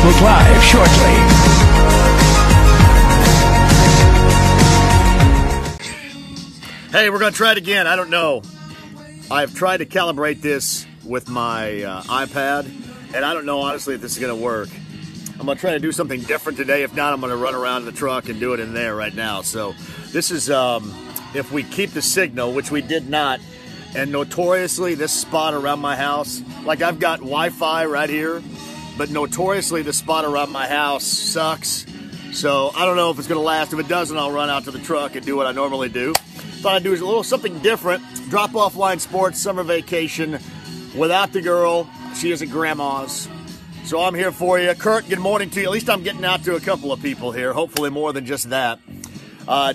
Facebook Live shortly. Hey, we're going to try it again. I don't know. I've tried to calibrate this with my iPad, and I don't know, honestly, if this is going to work. I'm going to try to do something different today. If not, I'm going to run around in the truck and do it in there right now. So this is, if we keep the signal, which we did not, and notoriously this spot around my house, like I've got Wi-Fi right here, but notoriously the spot around my house sucks. So I don't know if it's going to last. If it doesn't, I'll run out to the truck and do what I normally do. Thought I'd do a little something different. Drop off line sports, summer vacation, without the girl. She is at grandma's. So I'm here for you. Kurt, good morning to you. At least I'm getting out to a couple of people here. Hopefully more than just that.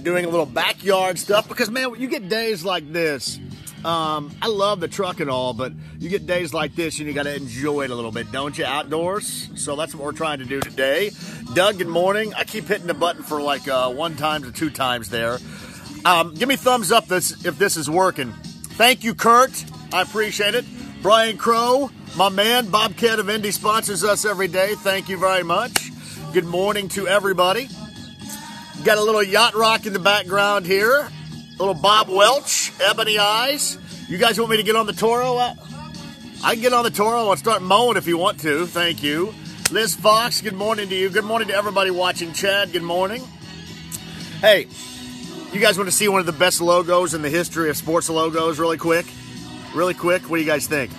Doing a little backyard stuff. Because, man, you get days like this. I love the truck and all, but you get days like this and you got to enjoy it a little bit, don't you, outdoors? So that's what we're trying to do today. Doug, good morning. I keep hitting the button for like 1 time to 2 times there. Give me thumbs up if this is working. Thank you, Kurt. I appreciate it. Brian Crow, my man, Bobcat Indy sponsors us every day. Thank you very much. Good morning to everybody. Got a little yacht rock in the background here. A little Bob Welch, Ebony Eyes. You guys want me to get on the Toro? I can get on the Toro and start mowing if you want to. Thank you. Liz Fox, good morning to you. Good morning to everybody watching. Chad, good morning. Hey, you guys want to see one of the best logos in the history of sports logos really quick? Really quick, what do you guys think?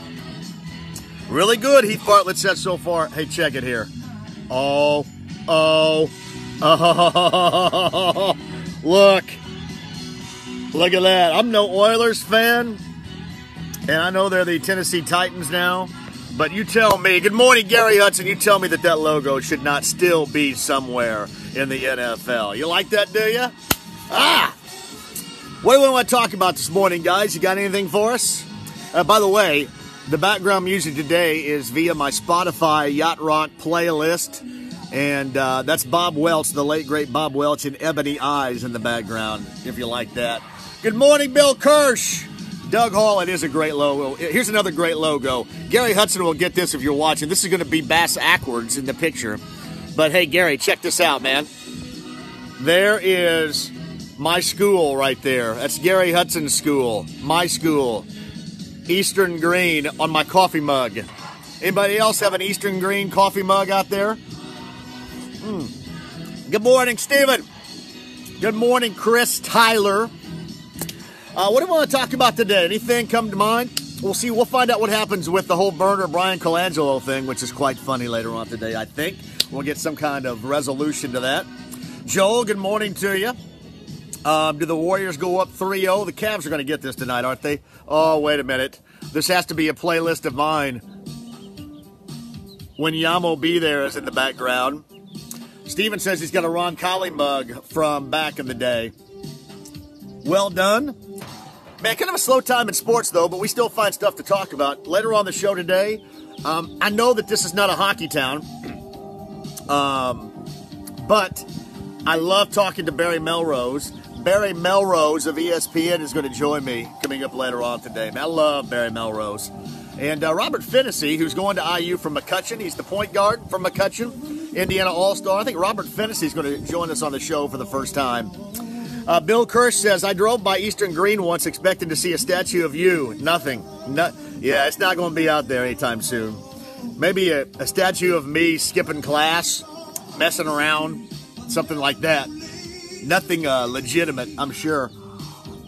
Really good, Heath Bartlett says so far. Hey, check it here. Oh, look. Look at that. I'm no Oilers fan, and I know they're the Tennessee Titans now, but you tell me. Good morning, Gary Hudson. You tell me that logo should not still be somewhere in the NFL. You like that, do you? What do we want to talk about this morning, guys? You got anything for us? By the way, the background music today is via my Spotify Yacht Rock playlist, and that's Bob Welch, the late, great Bob Welch, and Ebony Eyes in the background, if you like that. Good morning, Bill Kirsch. Doug Hall, it is a great logo. Here's another great logo. Gary Hudson will get this if you're watching. This is going to be bass-ackwards in the picture. But, hey, Gary, check this out, man. There is my school right there. That's Gary Hudson's school. My school. Eastern Green on my coffee mug. Anybody else have an Eastern Green coffee mug out there? Good morning, Stephen. Good morning, Chris Tyler. What do we want to talk about today? Anything come to mind? We'll see. We'll find out what happens with the whole Burner Brian Colangelo thing, which is quite funny later on today, I think. We'll get some kind of resolution to that. Joel, good morning to you. Do the Warriors go up 3-0? The Cavs are going to get this tonight, aren't they? Oh, wait a minute. This has to be a playlist of mine. When Yamo Be There is in the background. Steven says he's got a Ron Colley mug from back in the day. Well done. Man, kind of a slow time in sports, though, but we still find stuff to talk about. Later on the show today, I know that this is not a hockey town, but I love talking to Barry Melrose. Barry Melrose of ESPN is going to join me coming up later on today. Man, I love Barry Melrose. And Robert Fennessy, who's going to IU from McCutcheon. He's the point guard from McCutcheon, Indiana All-Star. I think Robert Fennessy is going to join us on the show for the first time. Bill Kirsch says, I drove by Eastern Green once expecting to see a statue of you. Nothing. Yeah, it's not going to be out there anytime soon. Maybe a statue of me skipping class, messing around, something like that. Nothing legitimate, I'm sure.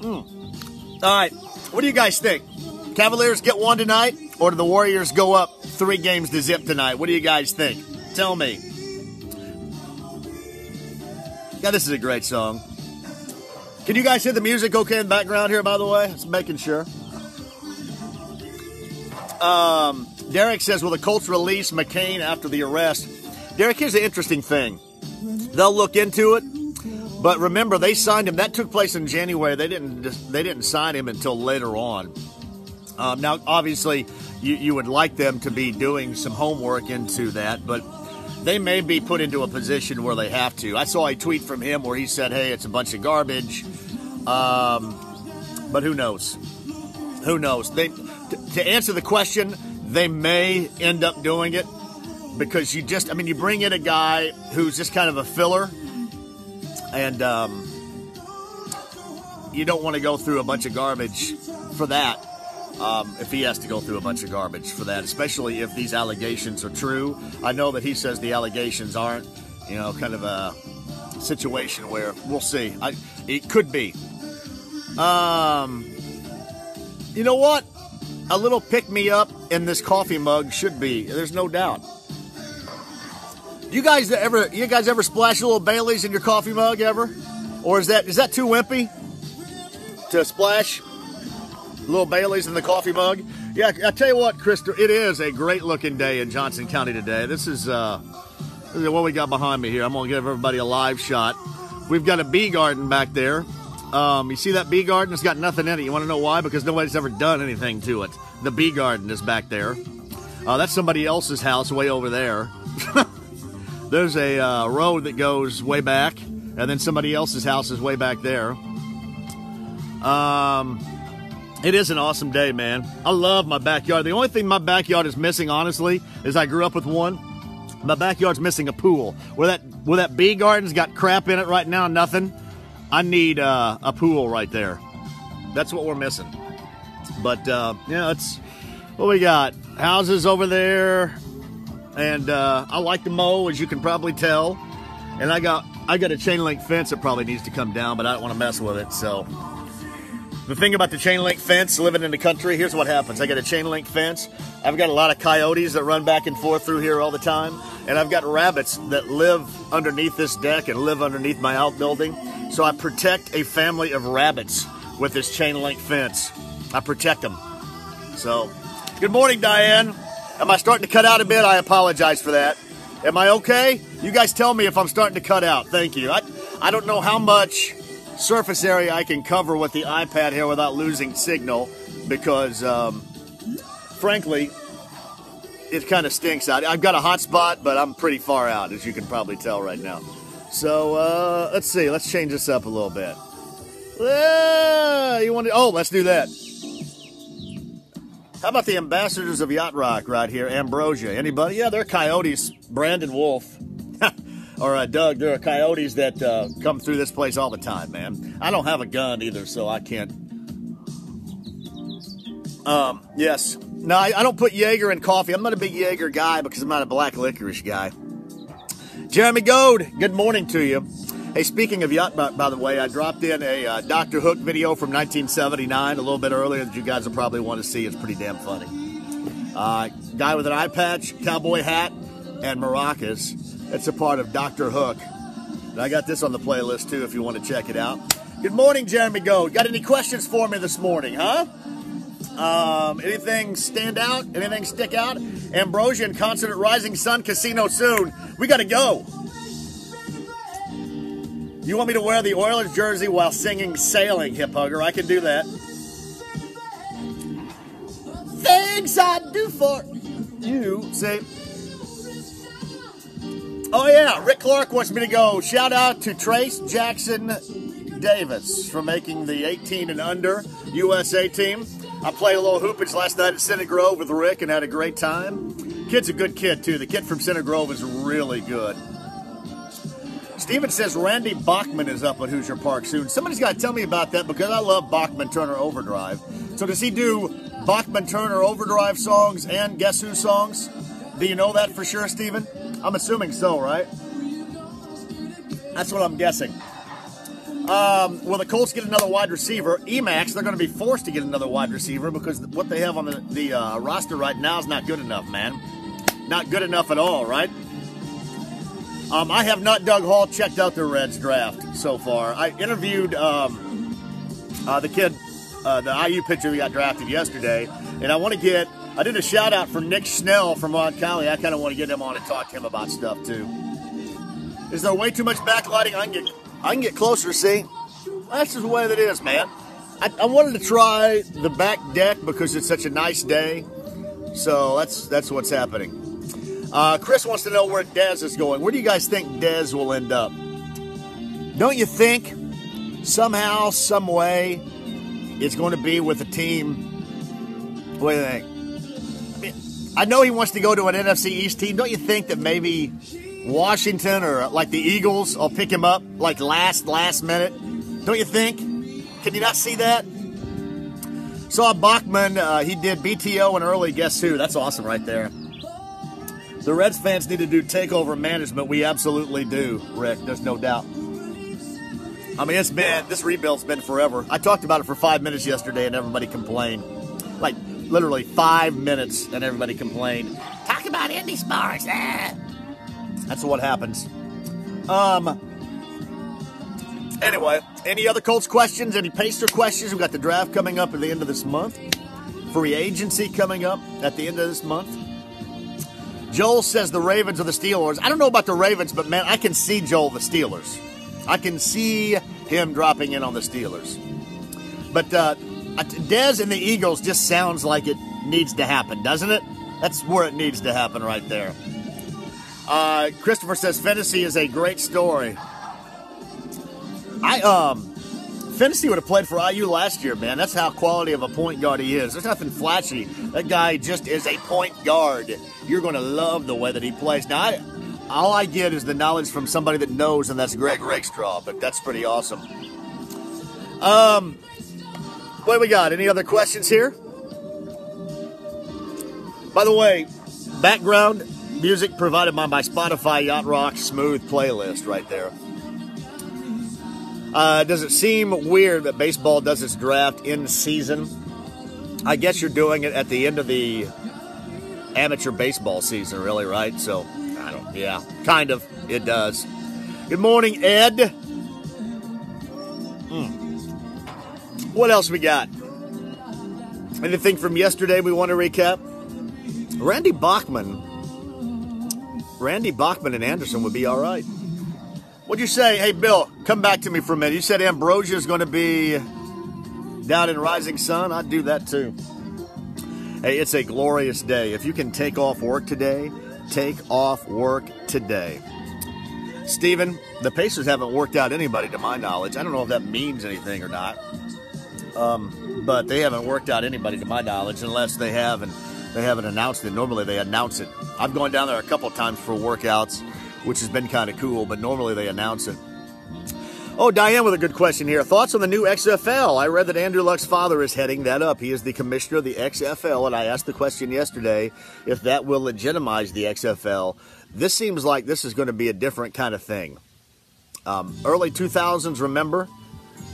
All right, what do you guys think? Cavaliers get one tonight, or do the Warriors go up 3 games to zip tonight? What do you guys think? Tell me. Yeah, this is a great song. Can you guys hear the music okay in the background here, by the way? Just making sure. Derek says, will the Colts release McCain after the arrest? Derek, here's the interesting thing. They'll look into it. But remember, they signed him. That took place in January. They didn't sign him until later on. Now, obviously, you would like them to be doing some homework into that, but they may be put into a position where they have to. I saw a tweet from him where he said, hey, it's a bunch of garbage. But who knows? Who knows? To answer the question, they may end up doing it. because you bring in a guy who's just kind of a filler, and you don't want to go through a bunch of garbage for that. If he has to go through a bunch of garbage for that, especially if these allegations are true. I know that he says the allegations aren't, kind of a situation where we'll see. It could be. You know what? A little pick-me-up in this coffee mug should be. There's no doubt. You guys ever splash a little Baileys in your coffee mug ever? Or is that too wimpy to splash a little Baileys in the coffee mug? Yeah, I tell you what, Krista, it is a great-looking day in Johnson County today. This is what we got behind me here. I'm going to give everybody a live shot. We've got a bee garden back there. You see that bee garden? It's got nothing in it. You want to know why? Because nobody's ever done anything to it. The bee garden is back there. That's somebody else's house way over there. There's a road that goes way back, and then somebody else's house is way back there. It is an awesome day, man. I love my backyard. The only thing my backyard is missing, honestly, is I grew up with one. My backyard's missing a pool. Where that bee garden's got crap in it right now, nothing. I need a pool right there. That's what we're missing. But, it's what we got. Houses over there. And I like to mow, as you can probably tell. And I got a chain link fence that probably needs to come down, but I don't want to mess with it. So the thing about the chain link fence, living in the country, here's what happens. I got a chain link fence. I've got a lot of coyotes that run back and forth through here all the time. And I've got rabbits that live underneath this deck and live underneath my outbuilding. So I protect a family of rabbits with this chain link fence. I protect them. So, good morning, Diane. Am I starting to cut out a bit? I apologize for that. Am I okay? You guys tell me if I'm starting to cut out. Thank you. I don't know how much surface area I can cover with the iPad here without losing signal because, frankly, it kind of stinks out. I've got a hot spot, but I'm pretty far out, as you can probably tell right now. So, let's see. Let's change this up a little bit. Let's do that. How about the ambassadors of Yacht Rock right here? Ambrosia. Anybody? Yeah, they're coyotes. Brandon Wolf. Or Doug, there are coyotes that come through this place all the time, man. I don't have a gun either, so I can't. Yes. No, I don't put Jaeger in coffee. I'm not a big Jaeger guy because I'm not a black licorice guy. Jeremy Goad, good morning to you. Hey, speaking of yacht, by the way, I dropped in a Dr. Hook video from 1979, a little bit earlier, that you guys will probably want to see. It's pretty damn funny. Guy with an eye patch, cowboy hat, and maracas. It's a part of Dr. Hook. And I got this on the playlist, too, if you want to check it out. Good morning, Jeremy Goad. Got any questions for me this morning, huh? Anything stand out? Anything stick out? Ambrosia in concert at Rising Sun Casino soon. We got to go. You want me to wear the Oilers jersey while singing Sailing, Hip Hugger? I can do that. Things I do for you. Say. Oh, yeah. Rick Clark wants me to go. Shout out to Trace Jackson Davis for making the 18 and under USA team. I played a little hoopage last night at Center Grove with Rick and had a great time. Kid's a good kid, too. The kid from Center Grove is really good. Steven says Randy Bachman is up at Hoosier Park soon. Somebody's got to tell me about that because I love Bachman Turner Overdrive. So does he do Bachman Turner Overdrive songs and Guess Who songs? Do you know that for sure, Steven? I'm assuming so, right? That's what I'm guessing. Will the Colts get another wide receiver? Emacs, they're going to be forced to get another wide receiver because what they have on the roster right now is not good enough, man. Not good enough at all, right? I have not, Doug Hall, checked out the Reds draft so far. I interviewed the kid, the IU pitcher who got drafted yesterday, and I did a shout out for Nick Schnell from Roncalli. I kind of want to get him on and talk to him about stuff too. Is there way too much backlighting? I can get closer, see? That's just the way that it is, man. I wanted to try the back deck because it's such a nice day. So that's what's happening. Chris wants to know where Dez is going. Where do you guys think Dez will end up? Don't you think somehow, some way, it's going to be with a team? What do you think? I know he wants to go to an NFC East team. Don't you think that maybe Washington or like the Eagles will pick him up like last minute? Don't you think? Can you not see that? Saw Bachman. He did BTO and early Guess Who. That's awesome right there. The Reds fans need to do takeover management. We absolutely do, Rick. There's no doubt. I mean, this rebuild's been forever. I talked about it for 5 minutes yesterday and everybody complained. Like, literally 5 minutes and everybody complained. Talk about Indy sports. That's what happens. Anyway, any other Colts questions? Any Pacer questions? We've got the draft coming up at the end of this month. Free agency coming up at the end of this month. Joel says the Ravens or the Steelers. I don't know about the Ravens, but man, I can see Joel the Steelers. I can see him dropping in on the Steelers. But Dez and the Eagles just sounds like it needs to happen, doesn't it? That's where it needs to happen right there. Christopher says Fantasy is a great story. Fantasy would have played for IU last year, man. That's how quality of a point guard he is. There's nothing flashy. That guy just is a point guard. You're going to love the way that he plays. Now, all I get is the knowledge from somebody that knows, and that's Greg Rakestraw, but that's pretty awesome. What do we got? Any other questions here? By the way, background music provided by my Spotify Yacht Rock Smooth playlist right there. Does it seem weird that baseball does its draft in season? I guess you're doing it at the end of the amateur baseball season, really, right? So, yeah, kind of. It does. Good morning, Ed. What else we got? Anything from yesterday we want to recap? Randy Bachman and Anderson would be all right. What'd you say? Hey, Bill, come back to me for a minute. You said Ambrosia is going to be down in Rising Sun. I'd do that too. Hey, it's a glorious day. If you can take off work today, take off work today. Steven, the Pacers haven't worked out anybody to my knowledge. I don't know if that means anything or not. But they haven't worked out anybody to my knowledge unless they have, and they haven't announced it. Normally they announce it. I've gone down there a couple of times for workouts, which has been kind of cool, but normally they announce it. Oh, Diane with a good question here. Thoughts on the new XFL? I read that Andrew Luck's father is heading that up. He is the commissioner of the XFL, and I asked the question yesterday if that will legitimize the XFL. This seems like this is going to be a different kind of thing. Early 2000s, remember?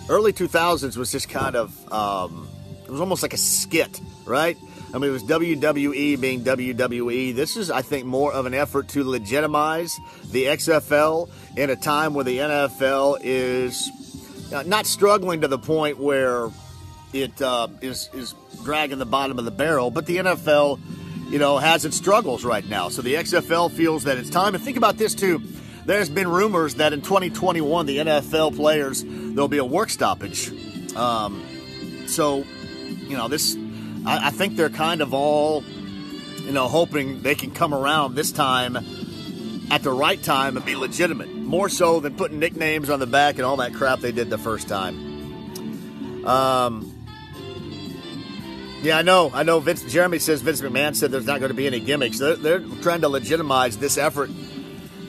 Early 2000s was just kind of, it was almost like a skit, right? I mean, it was WWE being WWE. This is, I think, more of an effort to legitimize the XFL in a time where the NFL is not struggling to the point where it is dragging the bottom of the barrel, but the NFL, has its struggles right now. So the XFL feels that it's time. And think about this, too. There's been rumors that in 2021, the NFL players, there'll be a work stoppage. I think they're kind of all, hoping they can come around this time at the right time and be legitimate. More so than putting nicknames on the back and all that crap they did the first time. Yeah, I know. Jeremy says Vince McMahon said there's not going to be any gimmicks. They're trying to legitimize this effort.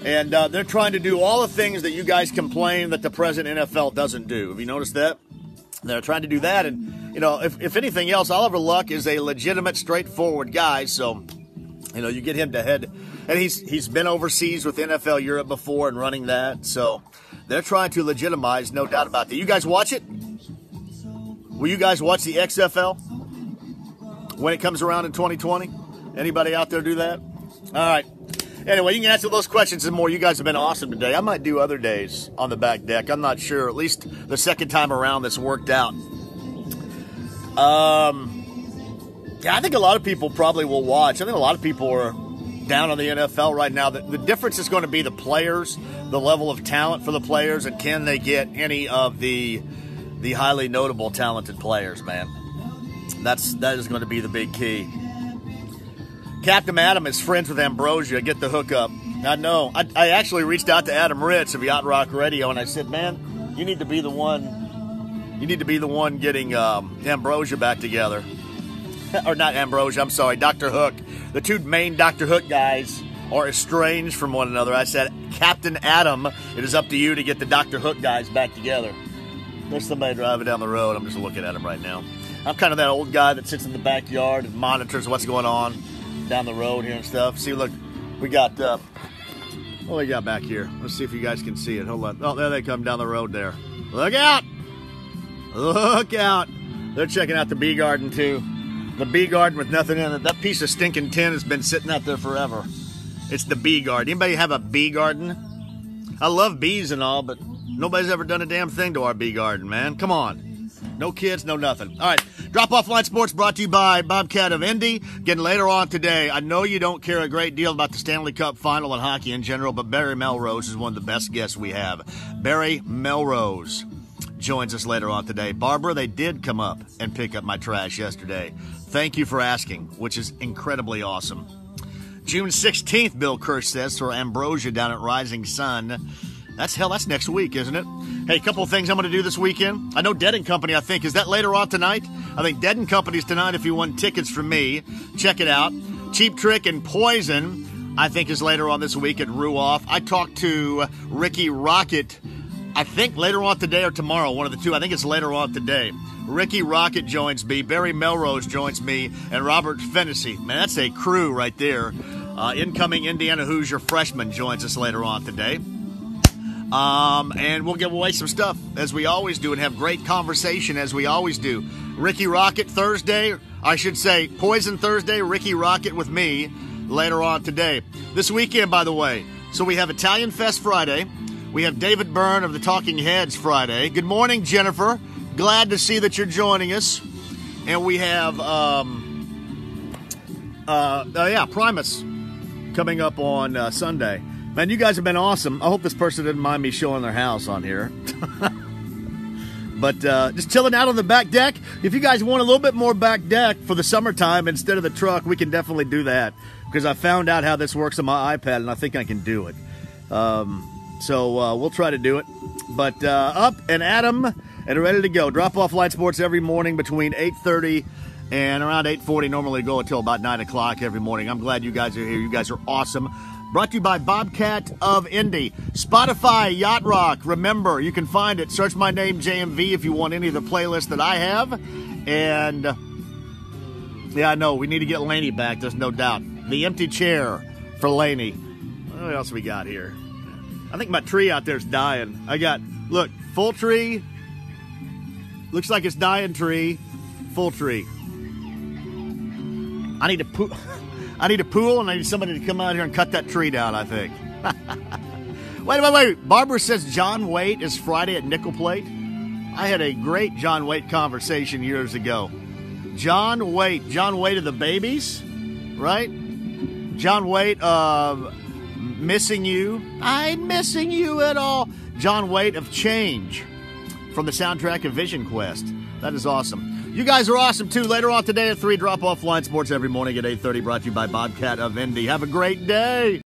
And they're trying to do all the things that you guys complain that the present NFL doesn't do. Have you noticed that? They're trying to do that. And, if anything else, Oliver Luck is a legitimate, straightforward guy. So, you get him to head. And he's been overseas with NFL Europe before and running that. So they're trying to legitimize, no doubt about that. You guys watch it? Will you guys watch the XFL when it comes around in 2020? Anybody out there do that? All right. Anyway, you can answer those questions and more. You guys have been awesome today. I might do other days on the back deck. I'm not sure. At least the second time around this worked out. Yeah, I think a lot of people probably will watch. I think a lot of people are down on the NFL right now. The difference is going to be the players, the level of talent for the players, and can they get any of the highly notable talented players, man. That is going to be the big key. Captain Adam is friends with Ambrosia. Get the hookup. I know. I actually reached out to Adam Ritz of Yacht Rock Radio, and I said, man, you need to be the one. You need to be the one getting Ambrosia back together. Or not Ambrosia, I'm sorry, Dr. Hook the two main Dr. Hook guys are estranged from one another. I said, Captain Adam, it is up to you to get the Dr. Hook guys back together. There's somebody driving down the road. I'm just looking at him right now. I'm kind of that old guy that sits in the backyard and monitors what's going on down the road here and stuff. See, look, we got, what do we got back here? Let's see if you guys can see it. Hold on. Oh, there they come down the road there. Look out! Look out! They're checking out the bee garden, too. The bee garden with nothing in it. That piece of stinking tin has been sitting out there forever. It's the bee garden. Anybody have a bee garden? I love bees and all, but nobody's ever done a damn thing to our bee garden, man. Come on. No kids, no nothing. All right. Drop Off Line Sports brought to you by Bobcat of Indy. Again, later on today, I know you don't care a great deal about the Stanley Cup Final and hockey in general, but Barry Melrose is one of the best guests we have. Barry Melrose joins us later on today. Barbara, they did come up and pick up my trash yesterday. Thank you for asking, which is incredibly awesome. June 16th, Bill Kirsch says, for Ambrosia down at Rising Sun. That's next week, isn't it? Hey, a couple of things I'm going to do this weekend. I know Dead & Company, I think. Is that later on tonight? I think Dead & Company's tonight if you want tickets from me. Check it out. Cheap Trick and Poison, I think, is later on this week at Ruoff. I talked to Ricky Rocket, I think later on today or tomorrow, one of the two. I think it's later on today. Ricky Rocket joins me. Barry Melrose joins me. And Robert Fennessy. Man, that's a crew right there. Incoming Indiana Hoosier freshman joins us later on today. And we'll give away some stuff as we always do and have great conversation as we always do. Ricky Rocket Thursday, I should say Poison Thursday, Ricky Rocket with me later on today. This weekend, by the way, so we have Italian Fest Friday. We have David Byrne of the Talking Heads Friday. Good morning, Jennifer. Glad to see that you're joining us. And we have, Primus coming up on Sunday. Man, you guys have been awesome. I hope this person didn't mind me showing their house on here. But just chilling out on the back deck. If you guys want a little bit more back deck for the summertime instead of the truck, we can definitely do that. Because I found out how this works on my iPad, and I think I can do it. So we'll try to do it. But up and Adam and ready to go. Drop Off Line Sports every morning between 8:30 and around 8:40. Normally go until about 9 o'clock every morning. I'm glad you guys are here. You guys are awesome. Brought to you by Bobcat of Indy. Spotify, Yacht Rock. Remember, you can find it. Search my name, JMV, if you want any of the playlists that I have. And, yeah, I know, we need to get Laney back. There's no doubt. The empty chair for Laney. What else we got here? I think my tree out there is dying. I got, look, full tree. Looks like it's dying tree. Full tree. I need to pool, and I need somebody to come out here and cut that tree down, I think. Wait. Barbara says John Waite is Friday at Nickel Plate. I had a great John Waite conversation years ago. John Waite of the Babies, right? John Waite of Missing You. I'm missing you at all. John Waite of Change from the soundtrack of Vision Quest. That is awesome. You guys are awesome, too. Later on today at 3, Drop Off Line Sports every morning at 8:30, brought to you by Bobcat of Indy. Have a great day.